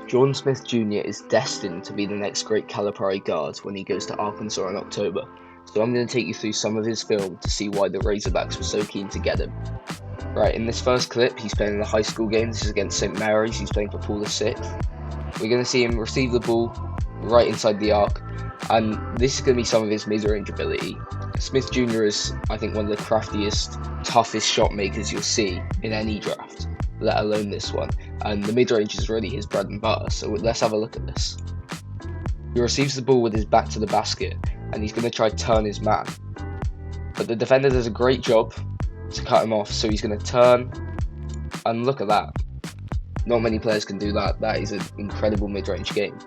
Jordan Smith Jr. is destined to be the next great Calipari guard when he goes to Arkansas in October, so I'm going to take you through some of his film to see why the Razorbacks were so keen to get him. Right, in this first clip, he's playing in the high school game. This is against St. Mary's. He's playing for Paul VI. We're going to see him receive the ball right inside the arc, and this is going to be some of his mid-range ability. Smith Jr. is, I think, one of the craftiest, toughest shot makers you'll see in any draft, let alone this one. And the mid-range is really his bread and butter, so let's have a look at this. He receives the ball with his back to the basket, and he's going to try to turn his man. But the defender does a great job to cut him off, so he's going to turn, and look at that. Not many players can do that. That is an incredible mid-range game.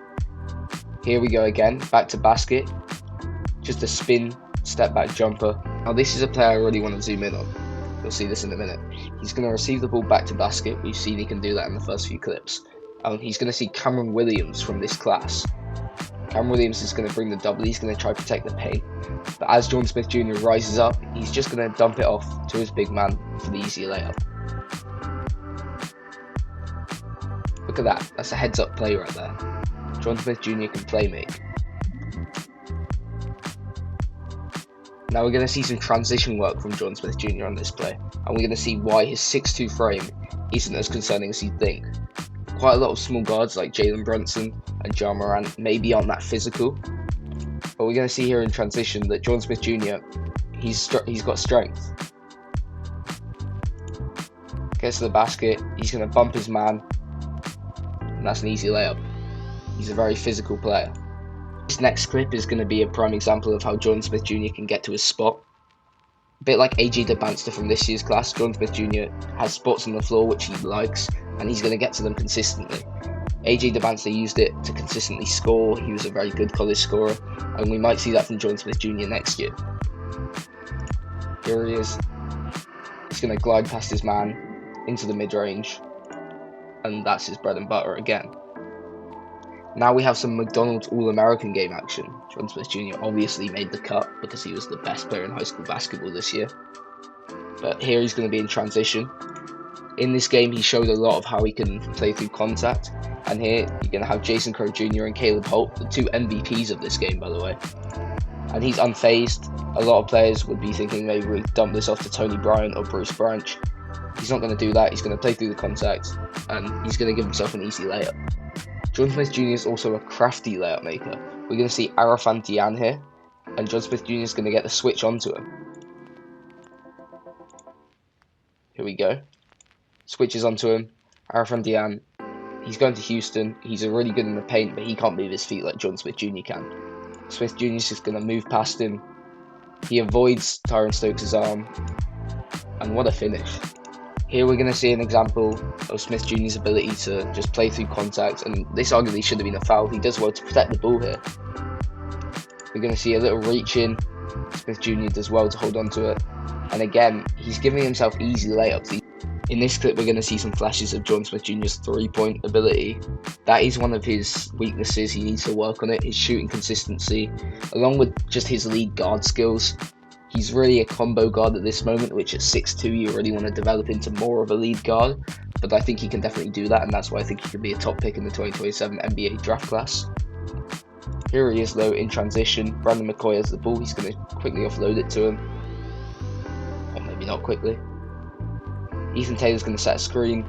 Here we go again, back to basket, just a spin, step back jumper. Now this is a player I really want to zoom in on. You'll see this in a minute. He's going to receive the ball back to basket. We've seen he can do that in the first few clips. He's going to see Cameron Williams from this class. Cameron Williams is going to bring the double. He's going to try to protect the paint. But as Jordan Smith Jr. rises up, he's just going to dump it off to his big man for the easy layup. Look at that. That's a heads-up play right there. Jordan Smith Jr. can play make. Now we're going to see some transition work from Jordan Smith Jr. on this play, and we're going to see why his 6'2" frame isn't as concerning as you'd think. Quite a lot of small guards like Jalen Brunson and Ja Morant maybe aren't that physical, but we're going to see here in transition that Jordan Smith Jr. he's got strength. Gets to the basket, he's going to bump his man, and that's an easy layup. He's a very physical player. This next clip is going to be a prime example of how Jordan Smith Jr. can get to his spot. A bit like A.J. DeBanster from this year's class, Jordan Smith Jr. has spots on the floor which he likes, and he's going to get to them consistently. A.J. DeBanster used it to consistently score. He was a very good college scorer, and we might see that from Jordan Smith Jr. next year. Here he is. He's going to glide past his man into the mid-range, and that's his bread and butter again. Now we have some McDonald's All-American game action. Jordan Smith Jr. obviously made the cut because he was the best player in high school basketball this year. But here he's going to be in transition. In this game, he showed a lot of how he can play through contact. And here you're going to have Jason Crow Jr. and Caleb Holt, the two MVPs of this game, by the way. And he's unfazed. A lot of players would be thinking maybe we dump this off to Tony Bryant or Bruce Branch. He's not going to do that. He's going to play through the contact, and he's going to give himself an easy layup. Jordan Smith Jr. is also a crafty layup maker. We're going to see Arafan Dian here, and Jordan Smith Jr. is going to get the switch onto him. Here we go. Switches onto him. Arafan Dian. He's going to Houston. He's really good in the paint, but he can't move his feet like Jordan Smith Jr. can. Smith Jr. is just going to move past him. He avoids Tyron Stokes' arm. And what a finish. Here we're going to see an example of Smith Jr.'s ability to just play through contact, and this arguably should have been a foul. He does well to protect the ball here. We're going to see a little reach in. Smith Jr. does well to hold on to it. And again, he's giving himself easy layups. In this clip, we're going to see some flashes of Jordan Smith Jr.'s three-point ability. That is one of his weaknesses. He needs to work on it. His shooting consistency, along with just his lead guard skills. He's really a combo guard at this moment, which at 6'2" you really want to develop into more of a lead guard. But I think he can definitely do that, and that's why I think he could be a top pick in the 2027 NBA draft class. Here he is though, in transition. Brandon McCoy has the ball. He's going to quickly offload it to him. Or maybe not quickly. Ethan Taylor's going to set a screen.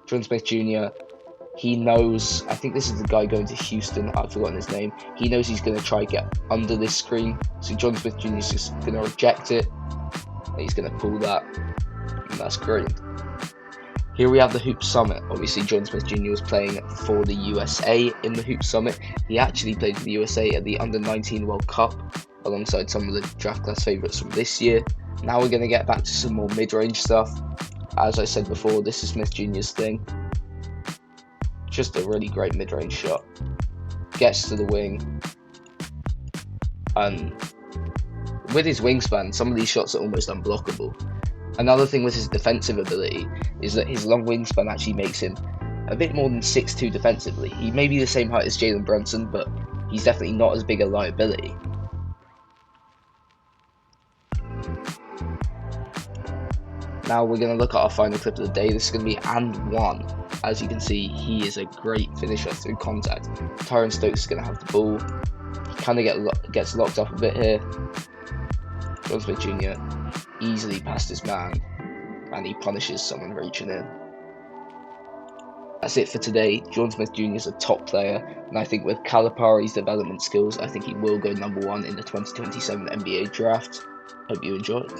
Jordan Smith Jr., he knows, I think this is the guy going to Houston, I've forgotten his name. He knows he's going to try to get under this screen. So Jordan Smith Jr. is just going to reject it. And he's going to pull that. And that's great. Here we have the Hoop Summit. Obviously, Jordan Smith Jr. was playing for the USA in the Hoop Summit. He actually played for the USA at the Under-19 World Cup, alongside some of the draft class favourites from this year. Now we're going to get back to some more mid-range stuff. As I said before, this is Smith Jr.'s thing. Just a really great mid-range shot. Gets to the wing. And with his wingspan, some of these shots are almost unblockable. Another thing with his defensive ability is that his long wingspan actually makes him a bit more than 6'2" defensively. He may be the same height as Jalen Brunson, but he's definitely not as big a liability. Now we're going to look at our final clip of the day. This is going to be and one. As you can see, he is a great finisher through contact. Tyrone Stokes is going to have the ball. He kind of gets locked up a bit here. John Smith Jr. easily past his man, and he punishes someone reaching in. That's it for today. John Smith Jr. is a top player, and I think with Calipari's development skills, I think he will go #1 in the 2027 NBA draft. Hope you enjoyed.